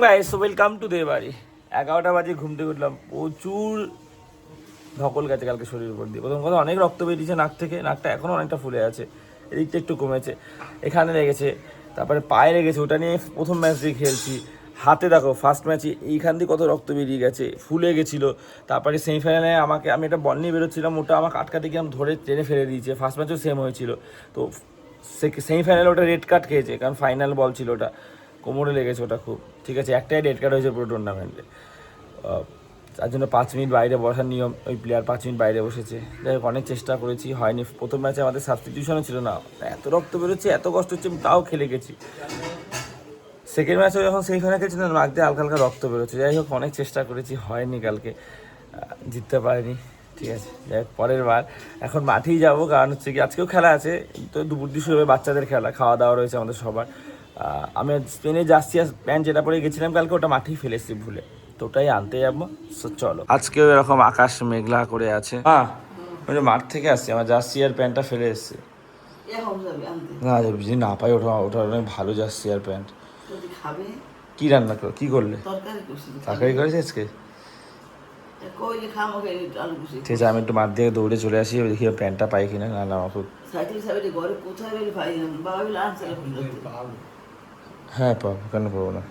Guys welcome to দে বাড়ি। 11টা বাজে ঘুম থেকে উঠলাম, প্রচুর ধকল গেছে কালকে শরীরের উপর দিয়ে। প্রথম কথা অনেক রক্ত বেরিয়েছে নাক থেকে, নাকটা এখনও অনেকটা ফুলে আছে, এদিকটা একটু কমেছে, এখানে লেগেছে, তারপরে পায়ে লেগেছে, ওটা নিয়ে প্রথম ম্যাচ দিয়ে খেলছি। হাতে দেখো ফার্স্ট ম্যাচে এইখান দিয়ে কত রক্ত বেরিয়ে গেছে, ফুলে গেছিলো। তারপরে সেমিফাইনালে আমি একটা বল নিয়ে বেরোচ্ছিলাম, ওটা আমাকে আটকাতে গিয়ে আমি ধরে টেনে ফেলে দিয়েছে। ফার্স্ট ম্যাচেও সেম হয়েছিল, তো সেমিফাইনালে ওটা রেড কার্ড খেয়েছে, কারণ ফাইনাল বল ছিল, ওটা কোমরে লেগেছে ওটা খুব। ঠিক আছে, একটাই রেড কার্ড হয়েছে পুরো টুর্নামেন্টে, তার জন্য 5 মিনিট বাইরে বসার নিয়ম, ওই প্লেয়ার 5 মিনিট বাইরে বসেছে। যাই হোক অনেক চেষ্টা করেছি, হয়নি। প্রথম ম্যাচে আমাদের সাবস্টিটিউশনও ছিল না, এত রক্ত বেরোচ্ছে, এত কষ্ট হচ্ছে, তাও খেলে গেছি। সেকেন্ড ম্যাচে যখন সেমিফাইনাল খেলছি না, নাক দিয়ে হালকা হালকা রক্ত বেরোচ্ছে। যাই হোক অনেক চেষ্টা করেছি, হয়নি, কালকে জিততে পারিনি। ঠিক আছে, যাই হোক পরের বার এখন মাঠেই যাবো, কারণ হচ্ছে কি আজকেও খেলা আছে, তো দুপুর দিয়ে শুরু হবে বাচ্চাদের খেলা, খাওয়া দাওয়া রয়েছে আমাদের সবার। আমি স্পেনে জার্সি আর প্যান্ট যেটা পরে গেছিলাম কালকে, ওটা মাঠেই ফেলেছি ভুলে, তো ওটাই আনতে যাবো। চলো, আজকেও এরকম আকাশ মেঘলা করে আছে। হ্যাঁ, ওই যে মাঠ থেকে আসছি, আমার জার্সি আর প্যান্টটা ফেলে এসছি। না যদি না পাই, ওটা ওটা অনেক ভালো জার্সি আর প্যান্ট। কি রান্না করো, কি করলে? তরকারি করেছে আজকে? ঠিক আছে, আমি একটু মাঠ দিয়ে দৌড়ে চলে আসি, দেখি প্যান্টটা পাই কিনা। না না, আমার হ্যাঁ পাবো, কেন পাবো না,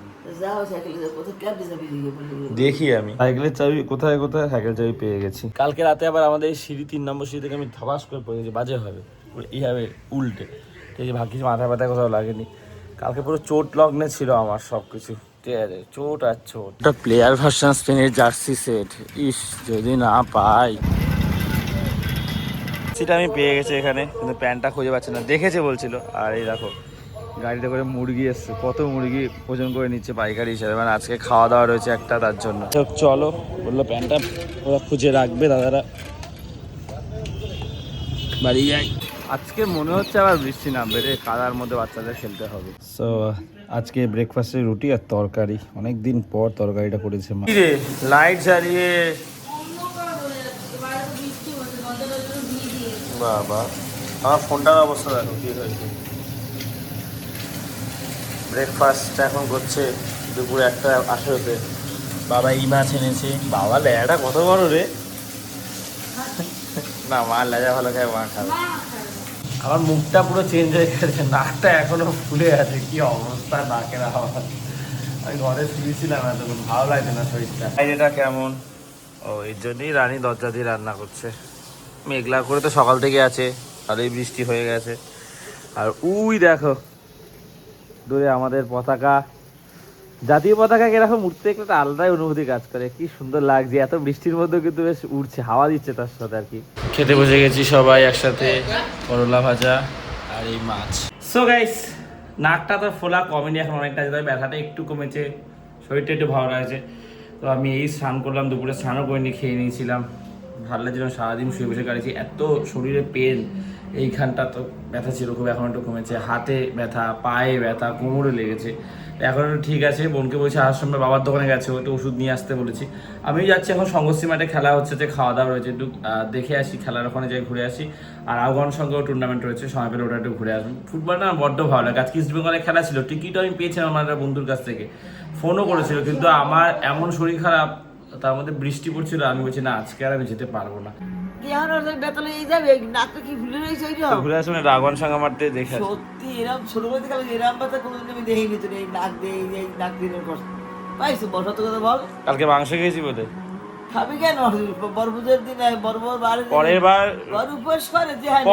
দেখি। আমি সাইকেলের চাবি কোথায় কোথায়, সাইকেল চাবি পেয়ে গেছি। কালকে রাতে আবার আমাদের সিঁড়ি 3 নম্বর সিঁড়ি থেকে আমি ধবাস করে পড়ে গেছি, বাজে হবে এইভাবে উল্টে। ঠিক আছে, ভাগ্যিস মাথা ব্যথা কোথাও লাগেনি। কালকে পুরো চোট লগ্নে ছিল আমার সব কিছু। ঠিক আছে, চোট আর চোট। একটা প্লেয়ার ভার্সন স্পেনের জার্সি সেট, ইস যদি না পাই। সেটা আমি পেয়ে গেছি এখানে, কিন্তু প্যান্টটা খুঁজে পাচ্ছি না, দেখেছে বলছিল। আর এই দেখো গাড়িতে করে মুরগি এসছে, কত মুরগি ওজন করে নিচ্ছে পাইকারি হিসাবে, মানে আজকে খাওয়া দাওয়া রয়েছে একটা, তার জন্য। তো চলো, বললো প্যান্টটা ওরা খুঁজে রাখবে দাদারা, বাড়ি যাই। আজকে মনে হচ্ছে আবার বৃষ্টি নামবে রে, কাদার মধ্যে বাচ্চাদের খেলতে হবে। সো আজকে ব্রেকফাস্টে রুটি আর তরকারি, অনেক দিন পর তরকারিটা করেছে মা। রে লাইট জ্বালিয়ে, বাবা আমার ফোনটার অবস্থা দেখো কি হয়েছে। ব্রেকফাস্ট এখন করছে দুপুরে 1:18-তে। বাবা এই মাছ এনেছে, বাবা লেজাটা কত বড় রে। না মা লেজা ভালো খায়, মা খাবে। আমার মুখটা পুরো চেঞ্জ হয়ে গেছে, নাকটা এখনো ফুলে আছে, কি অবস্থা নাকের আমার। আমি ঘরে শুয়েছিলাম এতক্ষণ, ভালো লাগছে না শরীরটা। এটা কেমন, ও এর জন্যই রানী দরজা দিয়ে রান্না করছে। মেঘলা করে তো সকাল থেকে আছে, তাহলেই বৃষ্টি হয়ে গেছে। আর উই দেখো দূরে আমাদের পতাকা, জাতীয় পতাকা এরকম উঠতে দেখলে একটা আলাদাই অনুভূতি কাজ করে, কি সুন্দর লাগছে। এত বৃষ্টির মধ্যেও কিন্তু বেশ উঠছে, হাওয়া দিচ্ছে তার সাথে আর কি। খেতে বসে গেছি সবাই একসাথে, করলা ভাজা আর এই মাছ। সো গাইস, নাকটা তো ফোলা কমেনি এখন অনেকটা, ব্যথাটা একটু কমেছে, শরীরটা একটু ভালো লাগছে। তো আমি এই স্নান করলাম, দুপুরে স্নানও করিনি, খেয়ে নিয়েছিলাম। ভালো লাগছিল, সারাদিন শুয়ে বসে কাটিয়েছি, এত শরীরে পেন, এইখানটা তো ব্যথা ছিল খুব, এখন একটু কমেছে। হাতে ব্যথা, পায়ে ব্যথা, কোমরে লেগেছে, এখন একটু ঠিক আছে। বোনকে বলছি আসার সময় বাবার দোকানে গেছে, একটু ওষুধ নিয়ে আসতে বলেছি। আমি যাচ্ছি এখন সংঘর্ষী মাঠে, খেলা হচ্ছে, যে খাওয়া দাওয়া রয়েছে, একটু দেখে আসি, খেলার ওখানে যাই ঘুরে আসি। আর আফগান সঙ্গেও টুর্নামেন্ট রয়েছে, সময় পেলে ওটা একটু ঘুরে আসবেন। ফুটবলটা না বড্ড ভালো লাগে। আজকে ইস্ট বেঙ্গলে খেলা ছিল, টিকিটও আমি পেয়েছিলাম আমার একটা বন্ধুর কাছ থেকে, ফোনও করেছিল, কিন্তু আমার এমন শরীর খারাপ, তার মধ্যে বৃষ্টি পড়ছিল, আমি বলছি না আজকে আর আমি যেতে পারবো না। ঘুরে আসবেন রাগন সাঙ্গা মারতে দেখে। সত্যি এরকম ছোটবেলা থেকে এরকম ব্যথা কোনোদিন আমি দেখিনি তো, এই নাক দিয়ে এই নাক দিয়ে কষ্ট পাইছো। বসত কথা বল, কালকে মাংস খেয়েছি বলে খাবি কেন? বরবুজের দিন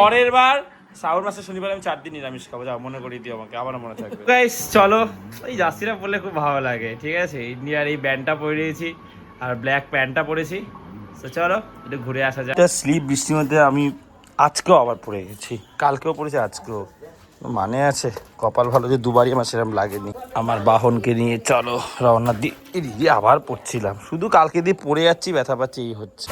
পরের বার শ্রাবণ মাসের শনিবার আমি 4 দিন নিরামিষ খাবো, যা মনে করিয়ে দিও আমাকে, আবার মনে থাকবে। গাইস চলো, এই জার্সিটা পরলে খুব ভালো লাগে। ঠিক আছে, ইন্ডিয়ার এই ব্যান্ডটা পরে নিয়েছি আর ব্ল্যাক প্যান্টটা পরেছি। তো চলো একটু ঘুরে আসা যায়। স্লিপ বৃষ্টির মধ্যে আমি আজকেও আবার পরে গেছি, কালকেও পরেছি, আজকেও। মানে আছে, কপাল ভালো যে দুবারই আমার সেরকম লাগেনি। আমার বাহনকে নিয়ে চলো রওনা দিয়ে, আবার পড়ছিলাম, শুধু কালকে দিয়ে পড়ে যাচ্ছি, ব্যথা পাচ্ছি, এই হচ্ছে।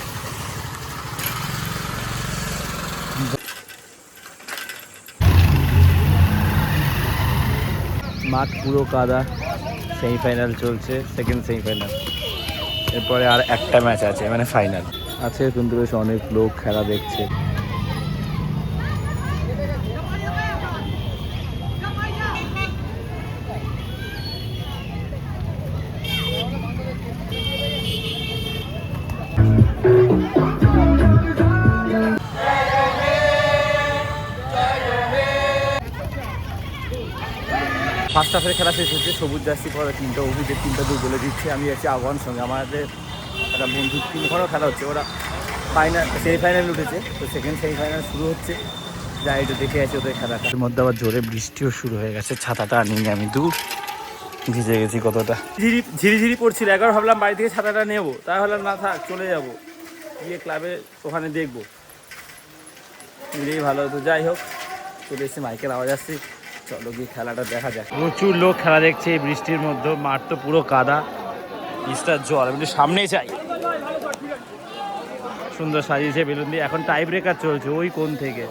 মাঠ পুরো কাদা, সেমিফাইনাল চলছে, সেকেন্ড সেমিফাইনাল, এরপরে আর একটা ম্যাচ আছে, মানে ফাইনাল আছে, কিন্তু বেশ অনেক লোক খেলা দেখছে। ফার্স্ট হাফের খেলা শেষ হচ্ছে, সবুজ জার্সি পরে তিনটা অভিদের 3টা দূর বলে দিচ্ছে। আমি আছি আহ্বান সঙ্গে, আমাদের একটা বন্ধু 3 ঘরেও খেলা হচ্ছে, ওরা ফাইনাল সেমিফাইনাল উঠেছে, তো সেকেন্ড সেমিফাইনাল শুরু হচ্ছে, যাই একটু দেখে আছে ওদের খেলাটা। এর মধ্যে আবার জোরে বৃষ্টিও শুরু হয়ে গেছে, ছাতাটা নিয়ে আমি দূর ভিজে গেছি কতটা, ঝিরিঝিরি পড়ছিল। একবার ভাবলাম বাড়ি থেকে ছাতাটা নেবো, তাই ভাবলাম না থাক, চলে যাবো গিয়ে ক্লাবে ওখানে দেখবো, নিলেই ভালো হতো। যাই হোক, চলে এসেছি, মাইকের আওয়াজ আসছে, চলো গিয়ে খেলাটা দেখা যায়। প্রচুর লোক খেলা দেখছে এই বৃষ্টির মধ্যে, মাঠ তো পুরো কাদা, ইস্টার জল, আমি একটু সামনেই চাই। সুন্দর সাজিয়েছে বেলুন দিয়ে, এখন টাই ব্রেকার চলছে ওই কোণ থেকে,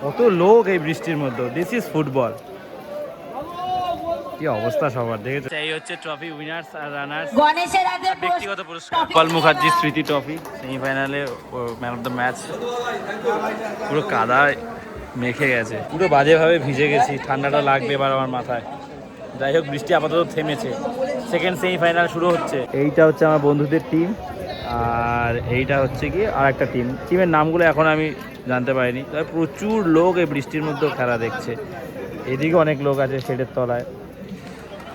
কত লোক এই বৃষ্টির মধ্যে। দিস ইজ ফুটবল, কি অবস্থা সবার, দেখেছো? এই হচ্ছে ট্রফি, উইনার্স আর রানার্স, ব্যক্তিগত পুরস্কার। পল মুখার্জি স্মৃতি ট্রফি, সেমিফাইনালে ম্যান অফ দ্য ম্যাচ। পুরো কাদায় মেখে গেছে, পুরো বাজেভাবে ভিজে গেছি, ঠান্ডাটা লাগবে এবার আমার মাথায়। যাই হোক, বৃষ্টি আপাতত থেমেছে, সেকেন্ড সেমিফাইনাল শুরু হচ্ছে। এইটা হচ্ছে আমার বন্ধুদের টিম, আর এইটা হচ্ছে কি আর একটা টিম, টিমের নামগুলো এখন আমি জানতে পারিনি। তবে প্রচুর লোক এই বৃষ্টির মধ্যেও খেলা দেখছে, এদিকে অনেক লোক আছে শেডের তলায়,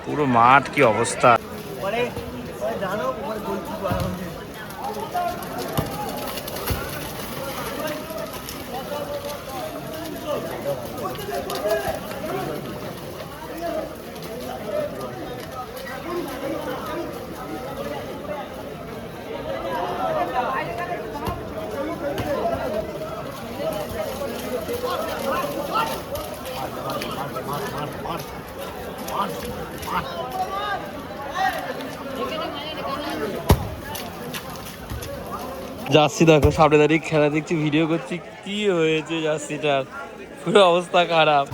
পুরো মাঠ কি অবস্থা। জার্সি দেখো, সামনে দাঁড়িয়ে খেলা দেখছি, ভিডিও করছি, কি হয়েছে জার্সিটার, পুরো অবস্থা খারাপ।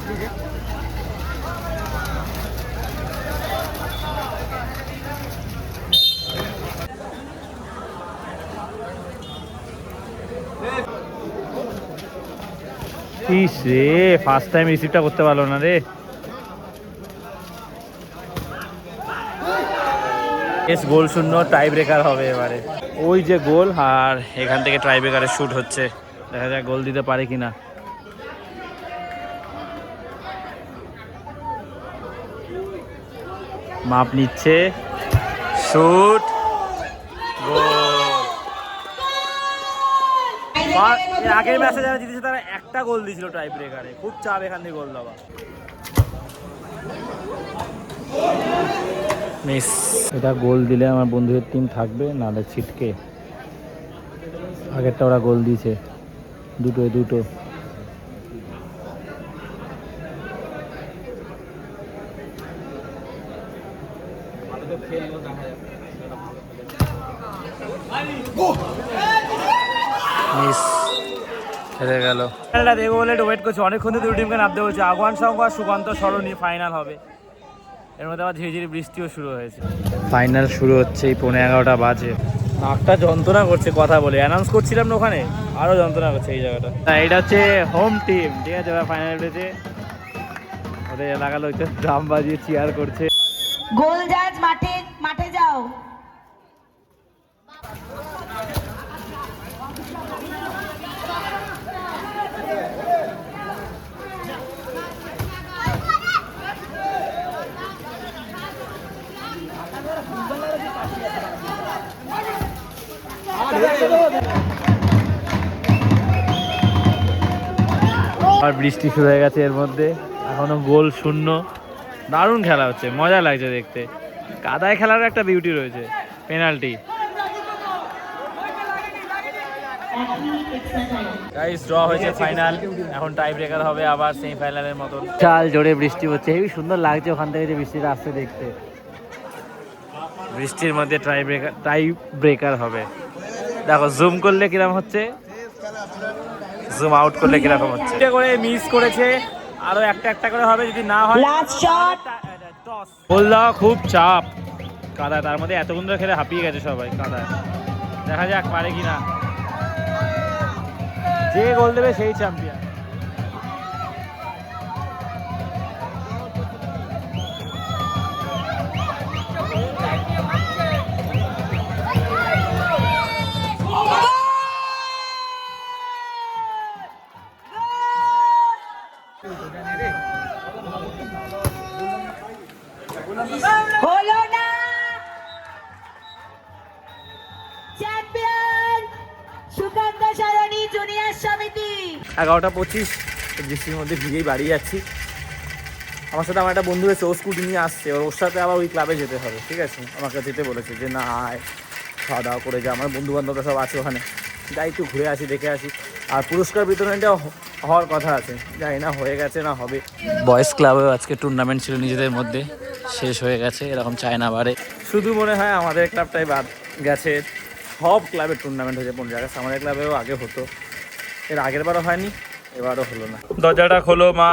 ইস রে, ফার্স্ট টাইম রিসিভটা করতে পারলো না রে। গোল শূন্য, টাই ব্রেকার হবে এবারে। ওই যে গোল, আর এখান থেকে টাই ব্রেকারের শুট হচ্ছে, দেখা যাক গোল দিতে পারে কিনা। মাপ নিচ্ছে, শুট, আগের ম্যাচে যারা জিতেছে তারা একটা গোল দিয়েছিল টাই ব্রেকারে, খুব চাপ এখান থেকে গোল দেওয়া। মিস, এটা গোল দিলে আমার বন্ধুদের টিম থাকবে, নাহলে ছিটকে। আগেরটা ওরা গোল দিয়েছে, দুটো। মিস, হেরে গেল। খেলাটা দেখবো বলে একটু ওয়েট করছি, অনেকক্ষণ তো দুটো টিমকে নামতে বলছে, আগুয়ান সংঘ আর সুকান্ত সরণি ফাইনাল হবে। এর মধ্যে আবার ঝিরিঝিরি বৃষ্টিও শুরু হয়েছে। ফাইনাল শুরু হচ্ছে এই 11:15 বাজে। নাকটা যন্ত্রণা করছে কথা বলে, অ্যানাউন্স করছিলাম না ওখানে, আরও যন্ত্রণা করছে এই জায়গাটা। এটা হচ্ছে হোম টিম, ঠিক আছে, ওরা ফাইনাল উঠেছে, ওদের এলাকার লোকজন ড্রাম বাজিয়ে চিয়ার করছে। গোল জাজ মাঠে যাও। আর বৃষ্টি শুরু হয়ে গেছে এর মধ্যে, এখনো গোল শূন্য। দারুণ খেলা হচ্ছে, মজা লাগছে দেখতে। কাদায় খেলার একটা বিউটি রয়েছে। পেনাল্টি, গাইস ড্র হয়েছে ফাইনাল, এখন টাই ব্রেকার হবে আবার সেমিফাইনালের মতন। চাল জোরে বৃষ্টি হচ্ছে, হেবি সুন্দর লাগছে ওখান থেকে যে বৃষ্টিটা আসছে দেখতে। বৃষ্টির মধ্যে টাই ব্রেকার হবে, দেখো জুম করলে কিরকম হচ্ছে, জুম আউট করলে কিরকম হচ্ছে। এটা করে মিস করেছে, আরো একটা করে হবে, যদি না হয় লাস্ট শট। গোল দেওয়া খুব চাপ কাদা, তার মধ্যে এতক্ষণ ধরে খেলে হাঁপিয়ে গেছে সবাই কাদায়। দেখা যাক পারে কিনা, যে গোল দেবে সেই চ্যাম্পিয়ন। হলো না। চ্যাম্পিয়ন সুকান্ত সরণি জুনিয়র সমিতি। 11:25 বৃষ্টির মধ্যে ভিজেই বাড়ি যাচ্ছি। আমার সাথে আমার একটা বন্ধু এসে ও স্কুটি নিয়ে আসছে, ওর সাথে আবার ওই ক্লাবে যেতে হবে, ঠিক আছে? আমাকে যেতে বলেছে যে না আয় খাওয়া দাওয়া করে যা, আমার বন্ধু বান্ধবরা সব আছে ওখানে, যাই একটু ঘুরে আসি, দেখে আসি। আর পুরস্কার বিতরণটা হওয়ার কথা আছে, জানি না হয়ে গেছে না হবে। বয়েজ ক্লাবেও আজকে টুর্নামেন্ট ছিল নিজেদের মধ্যে, শেষ হয়ে গেছে। এরকম চায় না বারে, শুধু মনে হয় আমাদের ক্লাবটাই বাদ গেছে। সব ক্লাবের টুর্নামেন্ট হয়েছে 15 জায়গায়, আমাদের ক্লাবেও আগে হতো, এর আগের বারও হয়নি, এবারও হলো না। দরজাটা খোলো মা।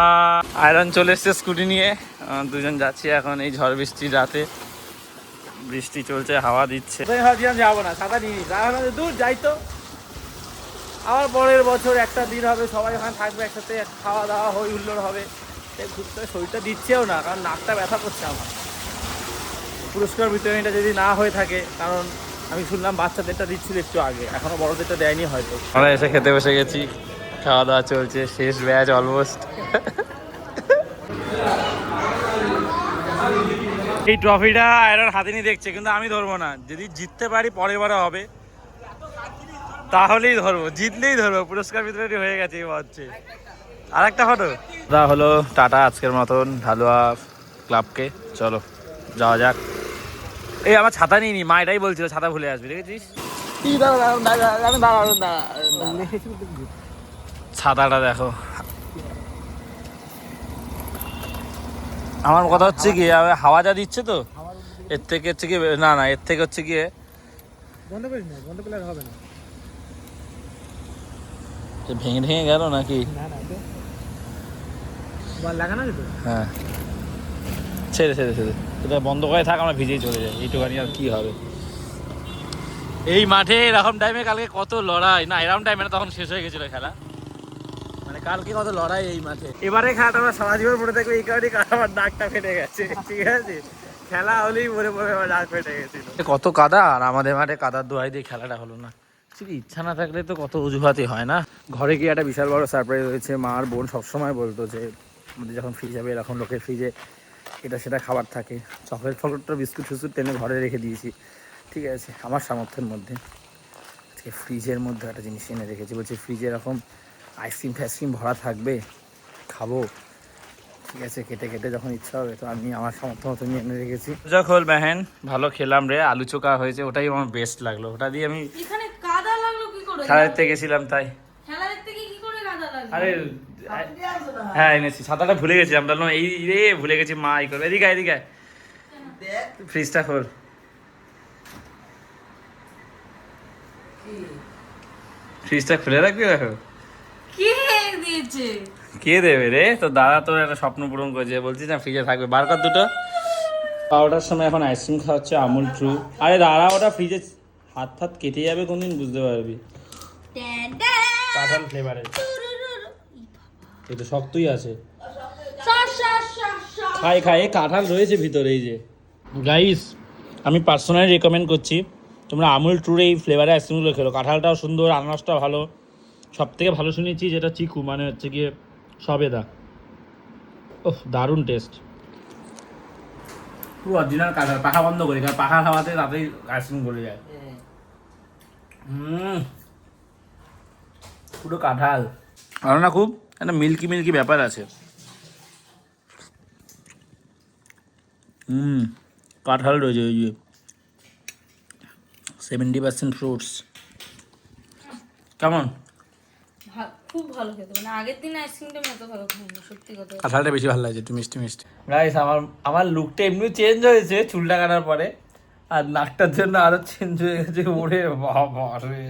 আয়রন চলে এসছে স্কুটি নিয়ে, দুজন যাচ্ছি এখন এই ঝড় বৃষ্টির রাতে। বৃষ্টি চলছে, হাওয়া দিচ্ছে। ভাবছিলাম যাবো না, ছাতা নিয়ে দূর যাই তো। আবার পরের বছর একটা দিন হবে, সবাই ওখানে থাকবে একসাথে, খাওয়া দাওয়া হই হুল্লোড় হবে। ঘুরতে শরীরটা দিচ্ছেও না, কারণ নাকটা ব্যথা করছে আমার। পুরস্কার বিতরণীটা যদি না হয়ে থাকে, কারণ আমি শুনলাম বাচ্চাদেরটা দিচ্ছিল একটু আগে, এখনো বড়দেরটা দেয়নি হয়তো। আমরা এসে খেতে বসে গেছি, খাওয়া দাওয়া চলছে, শেষ ব্যাচ অলমোস্ট। এই ট্রফিটা আয়রন হাতে নিয়ে দেখছে, কিন্তু আমি ধরবো না। যদি জিততে পারি পরের বারে হবে, তাহলেই ধরবো, জিতলেই ধরবো। পুরস্কার বিতরণী হয়ে গেছে এবার হচ্ছে। আর একটা ফটো তা হলো টাটা আজকের মতন ঢালুয়া ক্লাবকে। চলো যাওয়া যাক। এই আমার ছাতা নিয়ে নি, মা এটাই বলছিল ছাতা ভুলে আসবি, দেখেছিস? ছাতাটা দেখো। আমার কথা হচ্ছে কি, হাওয়া যা দিচ্ছে তো এর থেকে হচ্ছে কি, না না এর থেকে হচ্ছে গিয়ে বন্ধ করি না, বন্ধ করলে হবে না। ভেঙে ভেঙে গেল নাকি? না না বল লাগানো যেত। হ্যাঁ ছেড়ে ছেড়ে ছেড়ে এটা বন্ধ করে থাক, আমরা ভিজেই চলে যাই, এইটুখানি আর কি হবে। এই মাঠে এরকম টাইমে কালকে কত লড়াই, না এরকম টাইমে না, তখন শেষ হয়ে গেছিল খেলা, মানে কালকে কত লড়াই এই মাঠে। এবারে খেলাটা আমরা সারা জীবন পড়ে থাকবে, এই কারণে আমার নাকটা ফেটে গেছে, ঠিক আছে? খেলা হলেই মরে পড়ে আমার নাক ফেটে গেছিল। কত কাদা, আর আমাদের মাঠে কাদার দোয়াই দিয়ে খেলাটা হলো না। ঠিক ইচ্ছা না থাকলে তো কত অজুহাতই হয় না। ঘরে গিয়ে একটা বিশাল বড় সারপ্রাইজ হয়েছে। মা আর বোন সবসময় বলতো যে আমাদের যখন ফ্রিজ হবে, এরকম লোকের ফ্রিজে এটা সেটা খাবার থাকে, চকলেট ফকলেটটা বিস্কুট ফিস্কুট টেনে ঘরে রেখে দিয়েছি, ঠিক আছে? আমার সামর্থ্যের মধ্যে আজকে ফ্রিজের মধ্যে একটা জিনিস এনে রেখেছি। বলছি ফ্রিজে এরকম আইসক্রিম ফাইসক্রিম ভরা থাকবে, খাবো, ঠিক আছে? কেটে কেটে যখন ইচ্ছা হবে। তো আমি আমার সামর্থ্য মতো নিয়ে এনে রেখেছি। যখন বেহেন ভালো খেলাম রে, আলু চোখা হয়েছে, ওটাই আমার বেস্ট লাগলো। ওটা দিয়ে আমি এখানে কাদা লাগলো কি করে? খেলা দেখতে গেছিলাম তাই। খেলা দেখতে গিয়ে কি করে কাদা লাগলো? আরে হ্যাঁ এনেছি, ছাতাটা ভুলে গেছিলাম, তাহলে এই রে ভুলে গেছি। মা এই করবে, এদিকে এদিকে ফ্রিজটা খোল। ফ্রিজটা খুলে রাখবি দেখো। কে দিয়েছে? কে দেবে রে? তো দাদা তোর একটা স্বপ্ন পূরণ করেছে, বলছিস না ফ্রিজে থাকবে, বার কর দুটো। 12টার সময় এখন আইসক্রিম খাওয়া হচ্ছে আমুল ট্রু। আরে দাঁড়া, ওটা ফ্রিজে হাত ফাত কেটে যাবে কোনদিন, বুঝতে পারবি। কাঁঠাল ফ্লেভারের, এই তো শক্তই আছে। খাই খাই, কাঁঠাল রয়েছে ভিতরে। এই যে গাইস, আমি পার্সোনালি রেকমেন্ড করছি তোমরা আমুল ট্রুর এই ফ্লেভারের আইসক্রিমগুলো খেলো। কাঁঠালটাও সুন্দর, আনারসটাও ভালো, সব থেকে ভালো শুনেছি যেটা চিকু, মানে হচ্ছে গিয়ে সবেদা। ওহ দারুণ টেস্ট, পুরো অরিজিনাল কাঁঠাল। পাখা বন্ধ করি, কারণ পাখা খাওয়াতে তাতেই আইসক্রিম গলে যায়। পুরো কাঁঠাল, ভালো না? খুব একটা মিল্কি মিল্কি ব্যাপার আছে। কাঁঠাল রয়েছে ওই যে 70% ফ্রুটস। কেমন? খুব ভালো খেতে, মানে আগের দিন আইসক্রিমটা আমি এত ভালো খাইনি, সত্যি কথা। কাঁঠালটা বেশি ভালো লাগছে, একটু মিষ্টি মিষ্টি। গাইস আমার লুকটা এমনি চেঞ্জ হয়েছে চুলটা কাটার পরে, আর নাকটার জন্য আরো চেঞ্জ হয়ে গেছে। ওরে বাবা রে,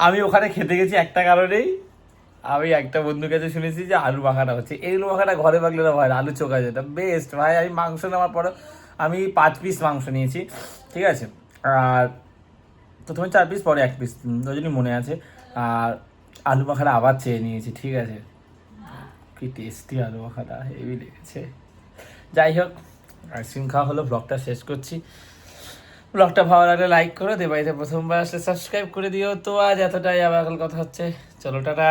আমি ওখানে খেতে গেছি একটা কারণেই। আমি একটা বন্ধুর কাছে শুনেছি যে আলু মাখাটা হচ্ছে, এগুলো মাখাটা ঘরে মাখলে না ভাই, আলু চোখা যেটা বেস্ট ভাই। আমি মাংস নেওয়ার পরে আমি 5 পিস মাংস নিয়েছি, ঠিক আছে? আর প্রথমে 4 পিস, পরে 1 পিস, ওই জন্যই মনে আছে। আর আলু মাখাটা আবার চেয়ে নিয়েছি, ঠিক আছে? কি টেস্টি আলু মাখাটা, হেভি লেগেছে। যাই হোক, আইসক্রিম খাওয়া হলো, ব্লগটা শেষ করছি। ব্লগটা ভালো লাগলে লাইক করো, দেবাইতে প্রথমবার আসলে সাবস্ক্রাইব করে দিও। তো আজ এতটাই, আবার কথা হচ্ছে, চলো টাটা।